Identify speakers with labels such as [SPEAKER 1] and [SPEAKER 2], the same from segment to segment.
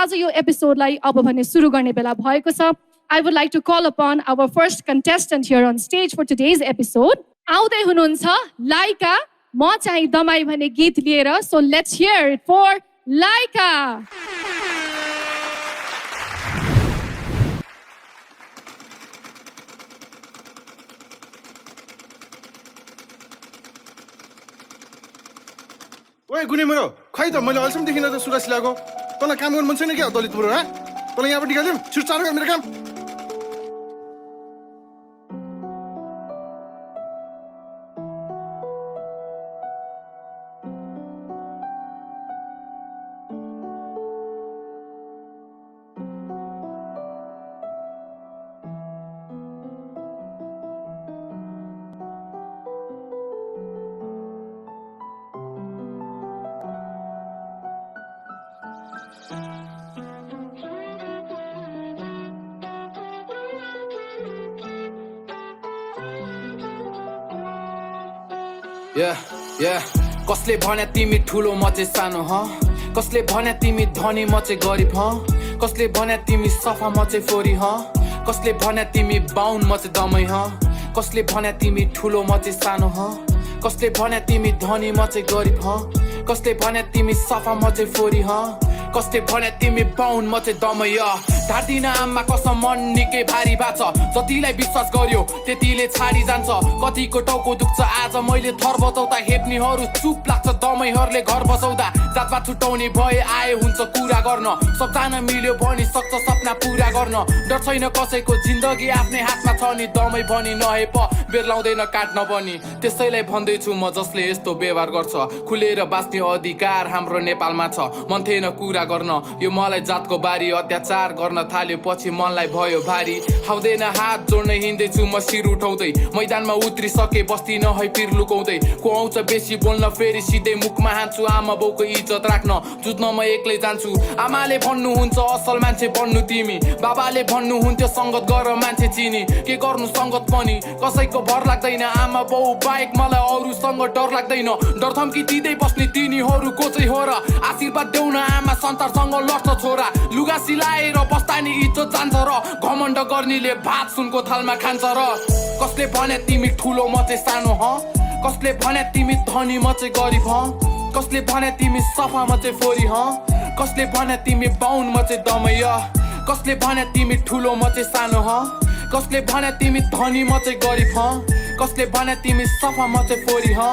[SPEAKER 1] आज यो एपिसोडलाई अब भने सुरु गर्ने बेला भएको छ. I would like to call upon our first contestant here on stage for today's episode. आउँदै हुनुहुन्छ लाइका म चाहिँ दमाई भन्ने गीत लिएर. So let's hear it for Laika.
[SPEAKER 2] ओए गुने मेरो खै त मैले अहिलेसम्म देखिन त सुगा सिलाको. तँलाई काम गर्नु मन छैन क्या दलितपुर हा? तँलाई यहाँबाट निकाल्दिउँ. छिटो चालु गर मेरो काम.
[SPEAKER 3] कसले भने तिमी ठुलो म चाहिँ सानो ह? कसले भने तिमी धनी म चाहिँ गरिब ह? कसले भने तिमी सफा म चाहिँ फोरी ह? कसले भने तिमी बाहुन म चाहिँ दमै ह? कसले भने तिमी ठुलो म चाहिँ सानो ह? कसले भने तिमी धनी म चाहिँ गरिब ह? कसले भने तिमी सफा म चाहिँ फोरी ह? कसले भने तिमी बाहुन म चाहिँ दमै ह? ढार्दिन आमा कसम मन निकै भारी बाछ. जतिलाई विश्वास गर्यो त्यतिले छाडी जान्छ. कतिको टाउको दुख्छ आज मैले थर बचाउँदा हेप्नेहरू चुप लाग्छ. दमैहरूले घर बसाउँदा जातपात छुटाउने भए आए हुन्छ कुरा गर्न. सबजना मिल्यो भनी सक्छ सपना पुरा गर्न. डर छैन कसैको जिन्दगी आफ्नै हातमा छ नि. दमै भनी नहे प बेर लाउँदैन काट्न पनि. त्यसैलाई भन्दैछु म जसले यस्तो व्यवहार गर्छ. खुलेर बाँच्ने अधिकार हाम्रो नेपालमा छ. मन थिएन कुरा गर्न यो मलाई जातको बारी. अत्याचार गर्न थाल्यो पछि मनलाई भयो भारी. आउँदैन हात जोड्न हिँड्दैछु म शिर उठाउँदै. मैदानमा उत्रिसके बस्दिन है पिर लुकाउँदै. को आउँछ बेसी बोल्न फेरि सिधै मुखमा हान्छु. आमा बाउको इज्जत राख्न जुत्न म एक्लै जान्छु. आमाले भन्नुहुन्छ असल मान्छे बन्नु तिमी. बाबाले भन्नुहुन्थ्यो सङ्गत गर मान्छे चिनी. के गर्नु सङ्गत पनि कसैको भर लाग्दैन. आमा बाउ बाहेक मलाई अरूसँग डर लाग्दैन. डर धम्की दिँदै बस्ने तिनीहरू को चाहिँ हो र? आशीर्वाद देऊ न आमा सन्तानसँग लड्छ छोरा. लुगा सिलाएर बस्दा नि इज्जत जान्छ र. घमण्ड गर्नेले भात सुनको थालमा खान्छ र. कसले भने तिमी ठुलो म चाहिँ सानो ह? कसले भने तिमी धनी म चाहिँ गरिब ह? कसले भने तिमी सफा म चाहिँ फोरी ह? कसले भने तिमी बाहुन म चाहिँ दमै ह? कसले भने तिमी ठुलो म चाहिँ सानो ह? कसले भने तिमी धनी म चाहिँ गरिब ह? कसले भने तिमी सफा म चाहिँ फोरी ह?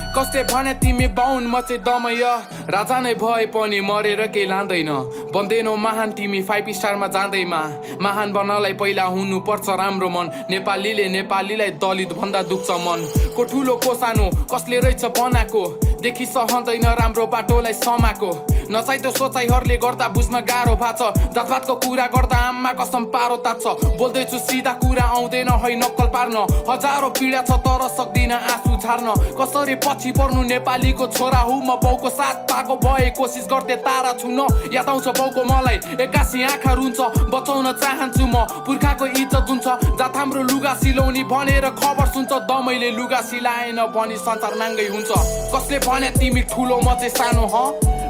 [SPEAKER 3] कसले भने तिमी बाहुन म चाहिँ दमै ह? राजा नै भए पनि मरेर केही लाँदैन. बन्दैनौ महान तिमी 5 स्टारमा जाँदैमा. महान बन्नलाई पहिला हुनुपर्छ राम्रो मन. नेपालीले नेपालीलाई दलित भन्दा दुख्छ मन. को ठुलो को सानो कसले रहेछ बनाएको. देखि सहँदैन राम्रो बाटोलाई समाको. नचाहिँदो सोचाइहरूले गर्दा बुझ्न गाह्रो भएको छ. जातपातको कुरा गर्दा आमा कसम पारो तात्छ. बोल्दैछु सिधा कुरा आउँदैन है नक्कल पार्न. हजारौँ पीडा छ तर सक्दिन आँसु झार्न. कसरी पछि पर्नु नेपालीको छोरा हुँ म. बाउको साथ पाएको भए कोसिस गर्थे तारा छुन. याद आउँछ बाउको मलाई एक्कासी आँखा रुन्छ. बचाउन चाहन्छु म पुर्खाको इज्जत हुन्छ. जात हाम्रो लुगा सिलाउने भनेर खबर सुन्छ. दमैले लुगा सिलाएन भनी संसार नाङ्गै हुन्छ. कसले भने तिमी ठुलो म चाहिँ सानो ह?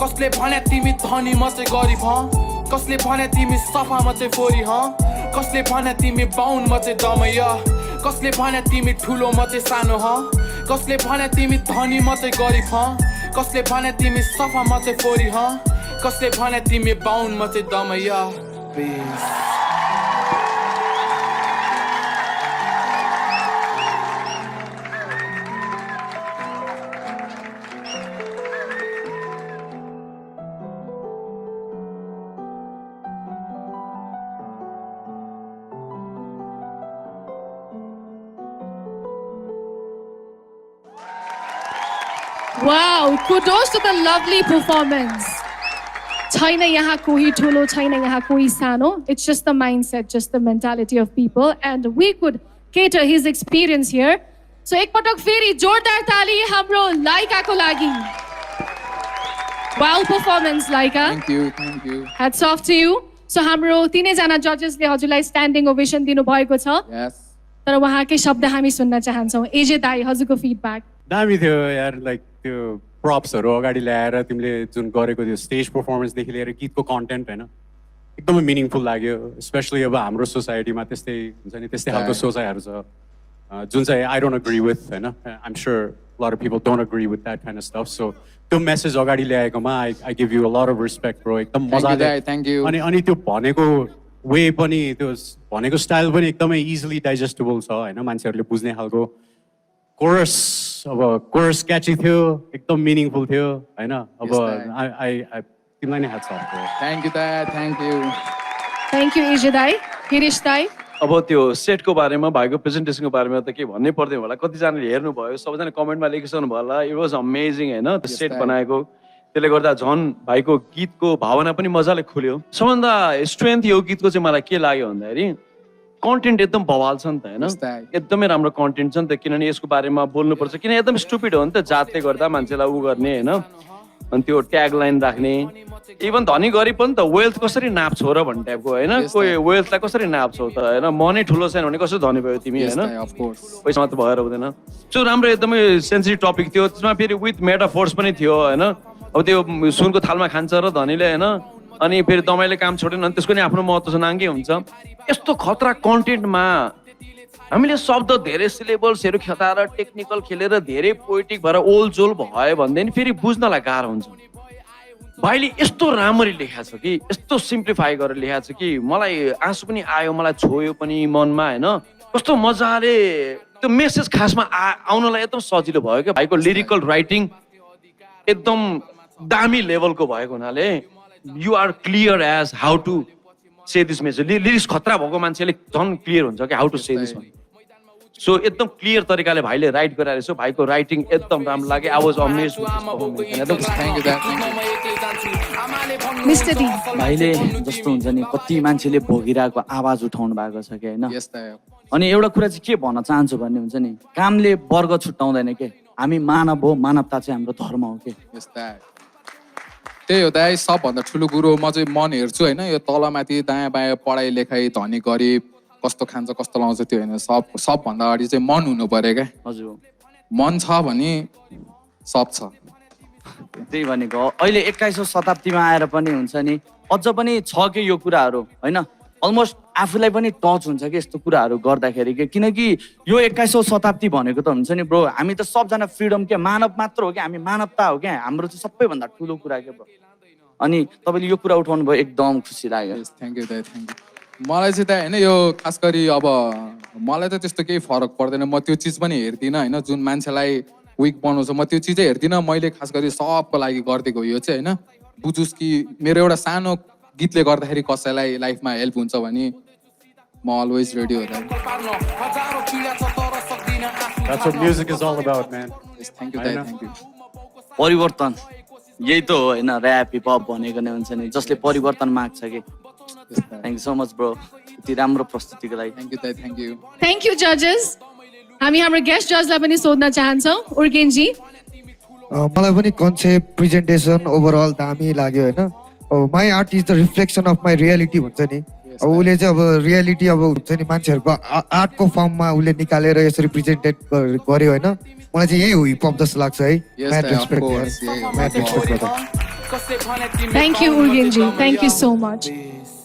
[SPEAKER 3] कसले भने तिमी धनी म चाहिँ गरिब ह? कसले भने तिमी सफा म चाहिँ फोरी ह? कसले भने तिमी बाहुन म चाहिँ दमै ह? कसले भने तिमी ठुलो म चाहिँ सानो ह? कसले भने तिमी धनी म चाहिँ गरिब ह? कसले भने तिमी सफा म चाहिँ फोरी ह? कसले भने तिमी बाहुन म चाहिँ दमै ह?
[SPEAKER 1] Wow, kudos to the lovely performance. Chaina yaha koi thulo, chaina yaha koi sano. It's just the mindset, just the mentality of people, and we could cater his experience here. So ek patak feri jordar tali hamro Laika ko lagi. Wow performance, Laika.
[SPEAKER 3] Thank you.
[SPEAKER 1] Hats off to you. So hamro tine jana judges le हजुरलाई standing ovation दिनु भएको छ.
[SPEAKER 3] Yes.
[SPEAKER 1] तर उहाँकै शब्द हामी सुन्न चाहन्छौँ. एजे दाइ हजुरको फिडब्याक.
[SPEAKER 4] दामी थियो यार. लाइक त्यो प्रप्सहरू अगाडि ल्याएर तिमीले जुन गरेको त्यो स्टेज पर्फर्मेन्सदेखि लिएर गीतको कन्टेन्ट होइन एकदमै मिनिङफुल लाग्यो स्पेसली अब हाम्रो सोसाइटीमा त्यस्तै हुन्छ नि त्यस्तै खालको सोचाइहरू छ जुन चाहिँ आई डोन्ट अग्री विथ होइन I'm sure lot of people don't agree with that kind of stuff so त्यो मेसेज अगाडि ल्याएकोमा I give you a lot of respect bro एकदम मजाले
[SPEAKER 5] थ्याङ्क यू
[SPEAKER 4] अनि त्यो भनेको वे पनि त्यो भनेको स्टाइल पनि एकदमै इजिली डाइजेस्टेबल छ होइन मान्छेहरूले बुझ्ने खालको कोरस कोरस क्याची थियो एकदम मिनिङफुल थियो होइन अब तिमीलाई नै हात छ
[SPEAKER 5] thank you thank you
[SPEAKER 1] Thank you, Ije Dai. Girish Dai.
[SPEAKER 6] अब त्यो सेटको बारेमा भाइको प्रेजेन्टेसनको बारेमा त के भन्नै पर्दैन होला कतिजनाले हेर्नुभयो सबैजना कमेन्टमा लेखिसक्नु भयो होला इट वाज अमेजिङ होइन त्यो सेट बनाएको त्यसले गर्दा झन् भाइको गीतको भावना पनि मजाले खुल्यो सबभन्दा स्ट्रेन्थ यो गीतको चाहिँ मलाई के लाग्यो भन्दाखेरि कन्टेन्ट एकदम बवाल छ नि त होइन एकदमै राम्रो कन्टेन्ट छ नि त किनभने यसको बारेमा बोल्नुपर्छ किन एकदम स्टुपिड हो नि त जातले गर्दा मान्छेलाई उ गर्ने होइन अनि त्यो ट्याग लाइन राख्ने इभन धनी गरिब पनि त वेल्थ कसरी नाप्छौ र भन्ने टाइपको होइन कोही वेल्थलाई कसरी नाप्छौ त होइन मनै ठुलो छैन भने कसरी धनी भयो तिमी होइन पैसा मात्र भएर हुँदैन त्यो राम्रो एकदमै सेन्सिटिभ टपिक थियो त्यसमा फेरि विथ मेटाफोर्स पनि थियो होइन अब त्यो सुनको थालमा खान्छ र धनीले होइन अनि फेरि दमाईले काम छोडेन अनि त्यसको नि आफ्नो महत्त्व छ नाङ्गे हुन्छ यस्तो खतरा कन्टेन्टमा हामीले शब्द धेरै सिलेबल्सहरू खेताएर टेक्निकल खेलेर धेरै पोइटिक भएर ओलजोल भयो भन्दै नि फेरि बुझ्नलाई गाह्रो हुन्छ भाइले यस्तो राम्ररी लेखाएको छ कि यस्तो सिम्प्लिफाई गरेर लेखाएको छ कि मलाई आँसु पनि आयो मलाई छोयो पनि मनमा होइन कस्तो मजाले त्यो मेसेज खासमा आउनलाई एकदम सजिलो भयो क्या भाइको लिरिकल राइटिङ एकदम दामी लेभलको भएको हुनाले you are clear as how to say this message lyrics खतरा भएको मान्छेले झन् क्लियर हुन्छ कि how to say this so एकदम क्लियर तरिकाले भाइले राइट गरेर रहेछ भाइको राइटिङ एकदम राम्रो लाग्यो I was amazed
[SPEAKER 1] Mr. D.
[SPEAKER 7] भाइले जस्तो हुन्छ नि कति मान्छेले भोगिरहेको आवाज उठाउनु भएको छ कि होइन अनि एउटा कुरा चाहिँ के भन्न चाहन्छु भन्ने हुन्छ नि कामले वर्ग छुट्याउँदैन के हामी मानव हो मानवता चाहिँ हाम्रो धर्म हो के
[SPEAKER 5] त्यही हो दाइ सबभन्दा ठुलो कुरो म चाहिँ मन हेर्छु होइन यो तलमाथि दायाँ बायाँ पढाइ लेखाइ धनी गरिब कस्तो खान्छ कस्तो लाउँछ त्यो होइन सबभन्दा अगाडि चाहिँ मन हुनु पर्यो क्या
[SPEAKER 7] हजुर
[SPEAKER 5] मन छ भने सब छ
[SPEAKER 7] त्यही भनेको अहिले 21औं शताब्दीमा आएर पनि हुन्छ नि अझ पनि छ कि यो कुराहरू होइन अलमोस्ट आफूलाई पनि टच हुन्छ कि यस्तो कुराहरू गर्दाखेरि के किनकि यो 21औं शताब्दी भनेको त हुन्छ नि ब्रो हामी त सबजना फ्रिडम के मानव मात्र हो क्या हामी मानवता हो क्या हाम्रो चाहिँ सबैभन्दा ठुलो कुरा के ब्रो अनि तपाईँले यो कुरा उठाउनु भयो एकदम खुसी लाग्यो
[SPEAKER 5] थ्याङ्क यू दाइ थ्याङ्क यू मलाई चाहिँ त होइन यो खास गरी अब मलाई त त्यस्तो केही फरक पर्दैन म त्यो चिज पनि हेर्दिनँ होइन जुन मान्छेलाई विक बनाउँछ म त्यो चिजै हेर्दिनँ मैले खास गरी सबको लागि गरिदिएको यो चाहिँ होइन बुझोस् कि मेरो एउटा सानो गीतले गर्दाखेरि कसैलाई लाइफमा हेल्प हुन्छ भने म अलवेज रेडी हो
[SPEAKER 4] That's what music is all about, man.
[SPEAKER 5] Thank you दाइ थ्याङ्क यू
[SPEAKER 7] परिवर्तन यही त हो होइन ऱ्याप हिपहप भनेको नै हुन्छ नि जसले परिवर्तन माग्छ कि thank you so much bro यति राम्रो प्रस्तुतिको लागि
[SPEAKER 5] थ्याङ्क यू दाइ thank you
[SPEAKER 1] Thank you, judges. हामी हाम्रो गेस्ट जजलाई पनि सोध्न चाहन्छौँ उर्गेनजी
[SPEAKER 8] मलाई पनि कन्सेप्ट प्रेजेन्टेसन ओभरअल दामी लाग्यो होइन my art is the reflection of my reality भन्छ नि अब उसले चाहिँ अब रियालिटी अब हुन्छ नि मान्छेहरूको आर्टको फर्ममा उसले निकालेर यसरी प्रेजेन्टेड गर्यो होइन मलाई चाहिँ यही हो हिपहप जस्तो लाग्छ है म्याड रेस्पेक्ट
[SPEAKER 1] थ्याङ्क यू उर्गेनजी thank you so much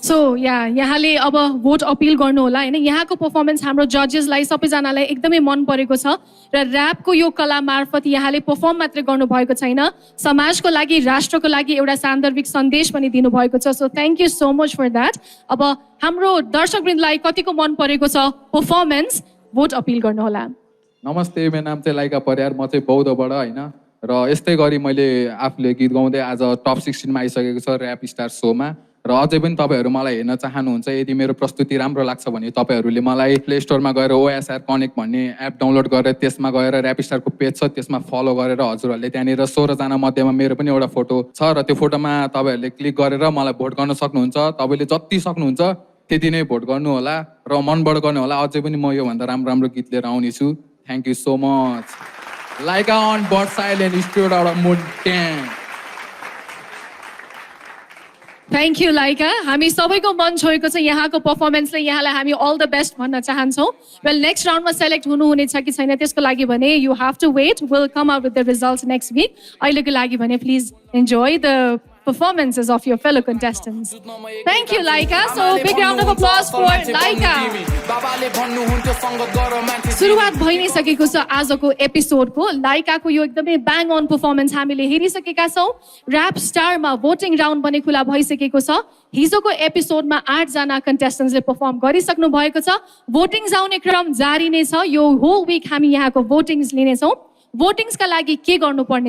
[SPEAKER 1] so यहाँले अब भोट अपिल गर्नु होला होइन यहाँको पर्फर्मेन्स हाम्रो जजेसलाई सबैजनालाई एकदमै मन परेको छ र ऱ्यापको यो कला मार्फत यहाँले पर्फर्म मात्रै गर्नुभएको छैन समाजको लागि राष्ट्रको लागि एउटा सान्दर्भिक सन्देश पनि दिनुभएको छ so thank you so much for that अब हाम्रो दर्शकवृन्दलाई कतिको मन परेको छ पर्फर्मेन्स भोट अपिल गर्नुहोला
[SPEAKER 5] नमस्ते मेरो नाम चाहिँ लाइका परियार म चाहिँ बौद्धबाट होइन र यस्तै गरी मैले आफूले गीत गाउँदै आज टप 16 मा आइसकेको छ ऱ्याप स्टार सोमा र अझै पनि तपाईँहरू मलाई हेर्न चाहनुहुन्छ यदि मेरो प्रस्तुति राम्रो लाग्छ भने तपाईँहरूले मलाई प्ले स्टोरमा गएर OSR कनेक्ट भन्ने एप डाउनलोड गरेर त्यसमा गएर ऱ्याप स्टारको पेज छ त्यसमा फलो गरेर हजुरहरूले त्यहाँनिर 16 जना मध्येमा मेरो पनि एउटा फोटो छ र त्यो फोटोमा तपाईँहरूले क्लिक गरेर मलाई भोट गर्न सक्नुहुन्छ तपाईँले जति सक्नुहुन्छ त्यति नै भोट गर्नु होला र मनबाट गर्नु होला अझै पनि म योभन्दा राम्रो राम्रो गीत लिएर आउनेछु thank you so much like on bird silent studio एउटा मुट्याङ
[SPEAKER 1] थ्याङ्क यू लाइका हामी सबैको मन छोएको छ यहाँको पर्फर्मेन्सले यहाँलाई हामी अल द बेस्ट भन्न चाहन्छौँ वेल नेक्स्ट राउन्डमा सेलेक्ट हुनुहुनेछ कि छैन त्यसको लागि भने you have to wait will come out with the results next week अहिलेको लागि भने please enjoy the performances of your fellow contestants. Thank you, Laika. So big round of applause for Laika.
[SPEAKER 3] बाबाले भन्नुहुन्थ्यो सङ्गत गर मान्छे
[SPEAKER 1] सुरुवात भइ नै सकेको छ आजको एपिसोडको लाइकाको यो एकदमै ब्याङ अन पर्फर्मेन्स हामीले हेरिसकेका छौँ ऱ्याप स्टारमा भोटिङ राउन्ड पनि खुला भइसकेको छ हिजोको एपिसोडमा 8 जना कन्टेस्टेन्ट्सले पर्फर्म गरिसक्नु भएको छ भोटिङ्स आउने क्रम जारी नै छ यो होल विक हामी यहाँको भोटिङ्स लिनेछौँ भोटिङ्सका लागि के गर्नुपर्ने